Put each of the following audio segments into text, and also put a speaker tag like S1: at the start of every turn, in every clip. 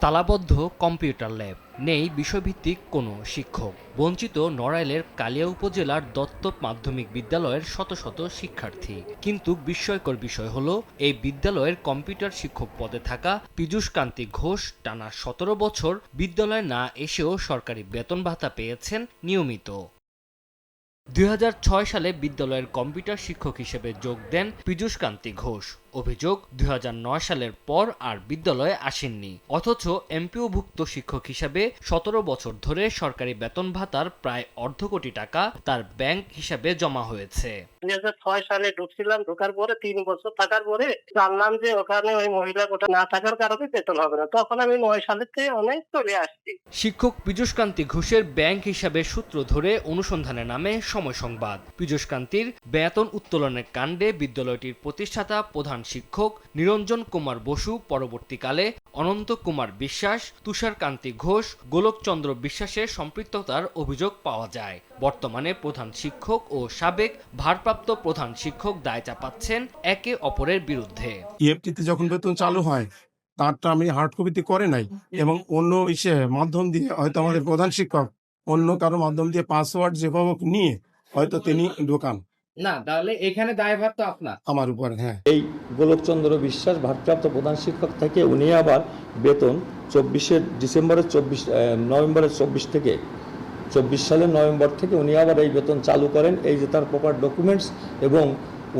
S1: তালাবদ্ধ computer lab, নেই বিষয়ভিত্তিক কোনো শিক্ষক, বঞ্চিত নড়াইলের কালিয়া উপজেলার দত্ত মাধ্যমিক বিদ্যালয়ের শত শত শিক্ষার্থী। কিন্তু বিস্ময়কর বিষয় হলো, এই বিদ্যালয়ের কম্পিউটার শিক্ষক পদে থাকা পীযূষ কান্তি ঘোষ টানা ১৭ বছর বিদ্যালয়ে না এসেও সরকারি বেতন ভাতা পেয়েছেন নিয়মিত। ২০০৬ সালে বিদ্যালয়ের কম্পিউটার শিক্ষক হিসেবে যোগ দেন পীযূষ কান্তি ঘোষ। অভিযোগ, ২০০৯ সালের পর আর বিদ্যালয়ে আসেননি, অথচ এমপিওভুক্ত শিক্ষক হিসেবে ১৭ বছর ধরে সরকারি বেতন ভাতার প্রায় অর্ধ কোটি টাকা তার ব্যাংক হিসাবে জমা হয়েছে।
S2: ২০০৬ সালে ঢুকছিলাম, ঢোকার পরে ৩ বছর থাকার পরে জানলাম যে ওখানে ওই মহিলা কোটা না থাকার কারণে বেতন হবে না। তখন আমি ৯ সালের থেকে অনেক চলে আসছি।
S1: শিক্ষক পীযূষ কান্তি ঘোষের ব্যাংক হিসাবে সূত্র ধরে অনুসন্ধানে নামে সময় সংবাদ। পীযূষ কান্তির বেতন উত্তোলনের কাণ্ডে বিদ্যালয়টির প্রতিষ্ঠাতা প্রধান শিক্ষক নিরঞ্জন কুমার বসু, পরবর্তীকালে অনন্ত কুমার বিশ্বাস, তুষার কান্তি ঘোষ, গোলকচন্দ্র বিশ্বাসের সম্পৃক্ততার অভিযোগ পাওয়া যায়। বর্তমানে প্রধান শিক্ষক ও সাবেক ভারপ্রাপ্ত প্রধান শিক্ষক দায় চাপাচ্ছেন একে অপরের বিরুদ্ধে।
S3: ইএফটিতে যখন বেতন চালু হয়, তারটা আমি হার্ড কপিতে করে নাই এবং অন্য মাধ্যম দিয়ে হয়তো আমাদের প্রধান শিক্ষক অন্য কারো মাধ্যম দিয়ে পাসওয়ার্ড যেভাবে নিয়ে হয়তো তিনি ঢোকান।
S4: না, তাহলে এখানে দায়ভার তো আপনার,
S3: আমার উপর। হ্যাঁ,
S5: এই গোলকচন্দ্র বিশ্বাস ভারপ্রাপ্ত প্রধান শিক্ষক থেকে উনি আবার বেতন নভেম্বরের ২৪ থেকে ২৪ সালের নভেম্বর থেকে উনি আবার এই বেতন চালু করেন। এই যে তার প্রপার ডকুমেন্টস, এবং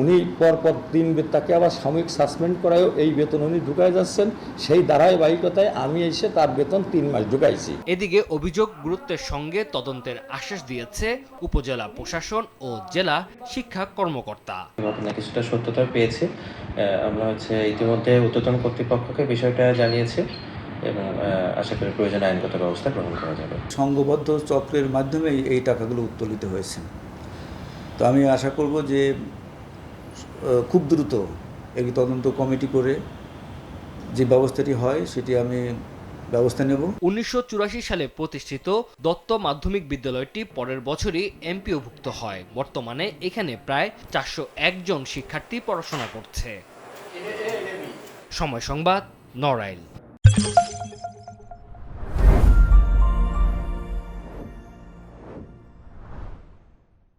S5: উনি পরপর ৩ তাকে আবার সাময়িক সাসপেন্ড করায়ও এই বেতন উনি ঢুকায় যাচ্ছেন। সেই ধারাবাহিকতায় আমি এসে তার বেতন ৩ মাস ঢুকাইছি।
S1: এদিকে অভিযোগ গুরুত্বের সঙ্গে তদন্তের আশ্বাস দিয়েছে উপজেলা প্রশাসন ও জেলা শিক্ষা কর্মকর্তা।
S6: ঘটনা কিছুটা সত্যতা পেয়েছে। আমরা ইতিমধ্যে ঊর্ধ্বতন কর্তৃপক্ষকে বিষয়টা জানিয়েছি এবং আশা করি প্রয়োজনীয় আইনগত ব্যবস্থা গ্রহণ করা যাবে।
S7: সংঘবদ্ধ চক্রের মাধ্যমেই এই টাকাগুলো উত্তোলিত হয়েছে। তো আমি আশা করব যে খুব দ্রুত একটি তদন্ত কমিটি করে যে ব্যবস্থাটি হয় সেটি আমি ব্যবস্থা নেব।
S1: ১৯৮৪ সালে প্রতিষ্ঠিত দত্ত মাধ্যমিক বিদ্যালয়টি পরের বছরই এমপিওভুক্ত হয়। বর্তমানে এখানে প্রায় ৪০১ জন শিক্ষার্থী পড়াশোনা করছে। সময় সংবাদ, নড়াইল।